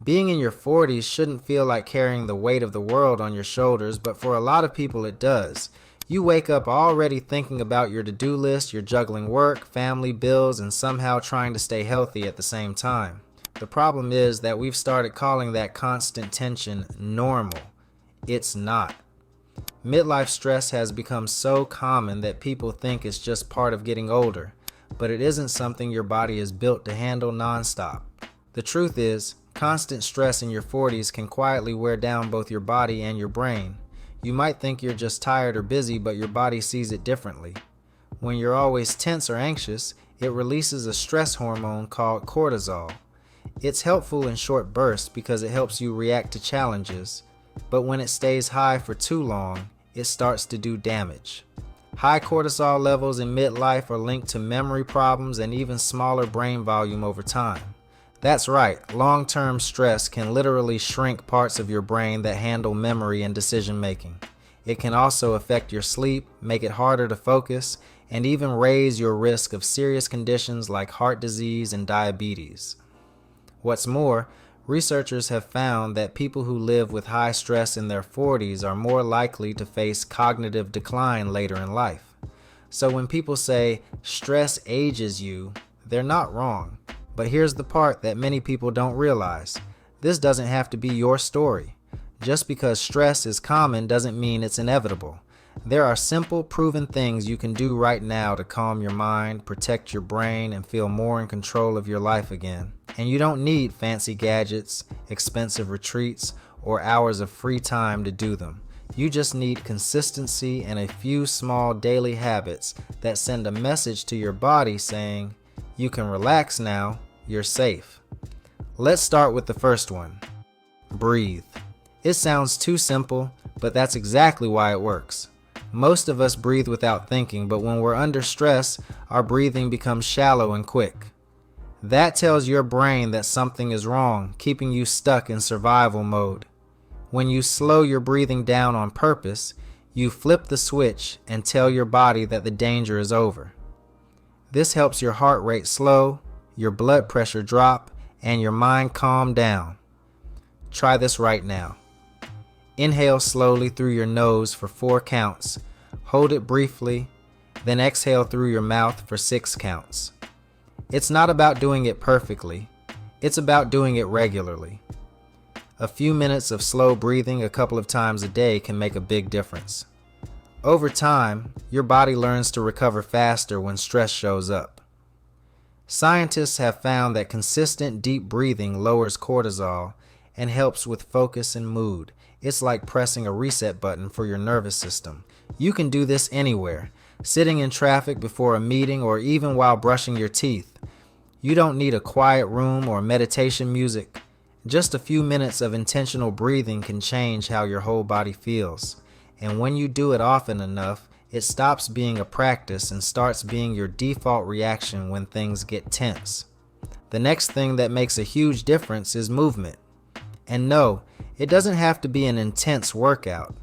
Being in your 40s shouldn't feel like carrying the weight of the world on your shoulders, but for a lot of people it does. You wake up already thinking about your to-do list, you're juggling work, family, bills, and somehow trying to stay healthy at the same time. The problem is that we've started calling that constant tension normal. It's not. Midlife stress has become so common that people think it's just part of getting older, but it isn't something your body is built to handle nonstop. The truth is, constant stress in your 40s can quietly wear down both your body and your brain. You might think you're just tired or busy, but your body sees it differently. When you're always tense or anxious, it releases a stress hormone called cortisol. It's helpful in short bursts because it helps you react to challenges, but when it stays high for too long, it starts to do damage. High cortisol levels in midlife are linked to memory problems and even smaller brain volume over time. That's right, long-term stress can literally shrink parts of your brain that handle memory and decision-making. It can also affect your sleep, make it harder to focus, and even raise your risk of serious conditions like heart disease and diabetes. What's more, researchers have found that people who live with high stress in their 40s are more likely to face cognitive decline later in life. So when people say stress ages you, they're not wrong. But here's the part that many people don't realize. This doesn't have to be your story. Just because stress is common doesn't mean it's inevitable. There are simple, proven things you can do right now to calm your mind, protect your brain, and feel more in control of your life again. And you don't need fancy gadgets, expensive retreats, or hours of free time to do them. You just need consistency and a few small daily habits that send a message to your body saying, you can relax now, you're safe. Let's start with the first one. Breathe. It sounds too simple, but that's exactly why it works. Most of us breathe without thinking, but when we're under stress, our breathing becomes shallow and quick. That tells your brain that something is wrong, keeping you stuck in survival mode. When you slow your breathing down on purpose, you flip the switch and tell your body that the danger is over. This helps your heart rate slow, your blood pressure drop, and your mind calm down. Try this right now. Inhale slowly through your nose for 4 counts. Hold it briefly, then exhale through your mouth for 6 counts. It's not about doing it perfectly. It's about doing it regularly. A few minutes of slow breathing a couple of times a day can make a big difference. Over time, your body learns to recover faster when stress shows up. Scientists have found that consistent deep breathing lowers cortisol and helps with focus and mood. It's like pressing a reset button for your nervous system. You can do this anywhere, sitting in traffic before a meeting or even while brushing your teeth. You don't need a quiet room or meditation music. Just a few minutes of intentional breathing can change how your whole body feels. And when you do it often enough, it stops being a practice and starts being your default reaction when things get tense. The next thing that makes a huge difference is movement. And no, it doesn't have to be an intense workout.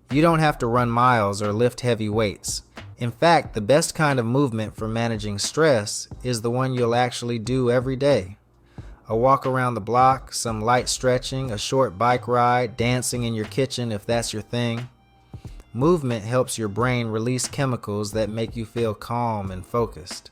You don't have to run miles or lift heavy weights. In fact, the best kind of movement for managing stress is the one you'll actually do every day. A walk around the block, some light stretching, a short bike ride, dancing in your kitchen if that's your thing. Movement helps your brain release chemicals that make you feel calm and focused.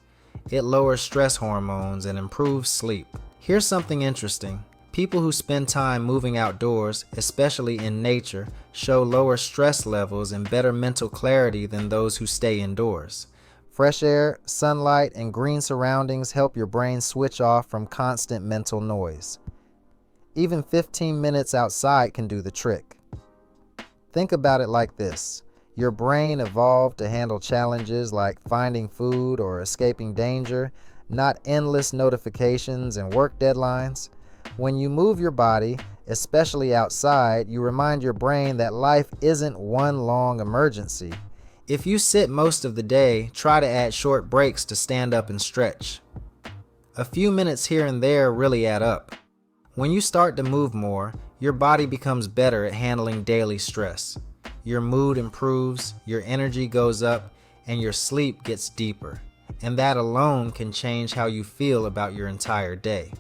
It lowers stress hormones and improves sleep. Here's something interesting. People who spend time moving outdoors, especially in nature, show lower stress levels and better mental clarity than those who stay indoors. Fresh air, sunlight, and green surroundings help your brain switch off from constant mental noise. Even 15 minutes outside can do the trick. Think about it like this. Your brain evolved to handle challenges like finding food or escaping danger, not endless notifications and work deadlines. When you move your body, especially outside, you remind your brain that life isn't one long emergency. If you sit most of the day, try to add short breaks to stand up and stretch. A few minutes here and there really add up. When you start to move more, your body becomes better at handling daily stress. Your mood improves, your energy goes up, and your sleep gets deeper. And that alone can change how you feel about your entire day.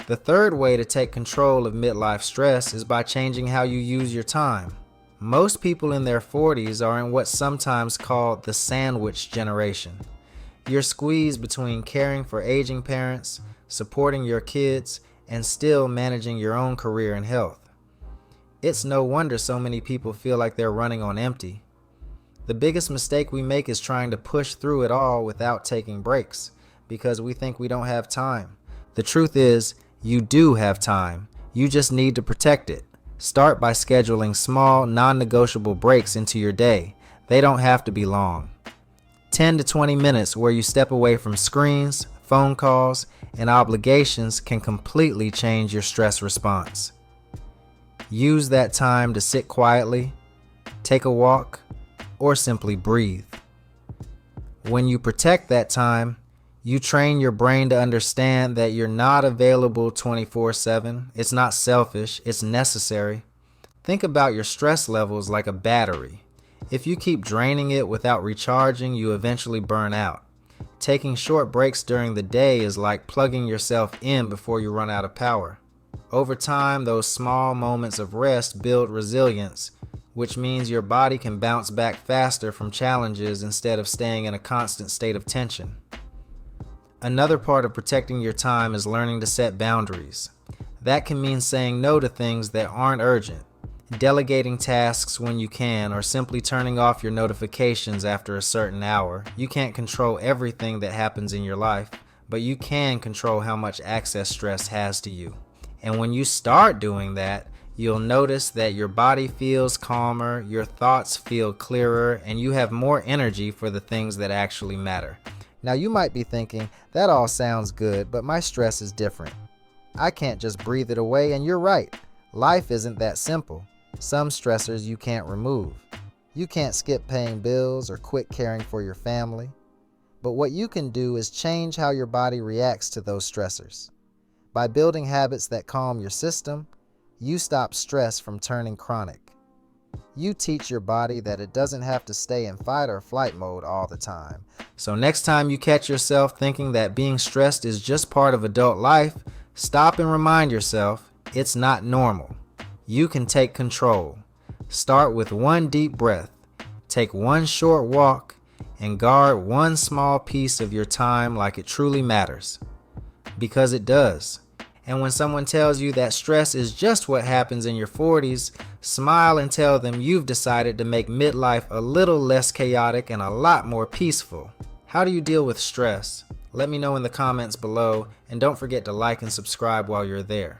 The third way to take control of midlife stress is by changing how you use your time. Most people in their 40s are in what's sometimes called the sandwich generation. You're squeezed between caring for aging parents, supporting your kids, and still managing your own career and health. It's no wonder so many people feel like they're running on empty. The biggest mistake we make is trying to push through it all without taking breaks, because we think we don't have time. The truth is, you do have time. You just need to protect it. Start by scheduling small, non-negotiable breaks into your day. They don't have to be long. 10 to 20 minutes where you step away from screens, phone calls, and obligations can completely change your stress response. Use that time to sit quietly, take a walk, or simply breathe. When you protect that time, you train your brain to understand that you're not available 24/7. It's not selfish, it's necessary. Think about your stress levels like a battery. If you keep draining it without recharging, you eventually burn out. Taking short breaks during the day is like plugging yourself in before you run out of power. Over time, those small moments of rest build resilience, which means your body can bounce back faster from challenges instead of staying in a constant state of tension. Another part of protecting your time is learning to set boundaries. That can mean saying no to things that aren't urgent, delegating tasks when you can, or simply turning off your notifications after a certain hour. You can't control everything that happens in your life, but you can control how much access stress has to you. And when you start doing that, you'll notice that your body feels calmer, your thoughts feel clearer, and you have more energy for the things that actually matter. Now you might be thinking, that all sounds good, but my stress is different. I can't just breathe it away, and you're right. Life isn't that simple. Some stressors you can't remove. You can't skip paying bills or quit caring for your family. But what you can do is change how your body reacts to those stressors. By building habits that calm your system, you stop stress from turning chronic. You teach your body that it doesn't have to stay in fight or flight mode all the time. So next time you catch yourself thinking that being stressed is just part of adult life, stop and remind yourself it's not normal. You can take control. Start with one deep breath, take one short walk, and guard one small piece of your time like it truly matters. Because it does. And when someone tells you that stress is just what happens in your 40s, smile and tell them you've decided to make midlife a little less chaotic and a lot more peaceful. How do you deal with stress? Let me know in the comments below, and don't forget to like and subscribe while you're there.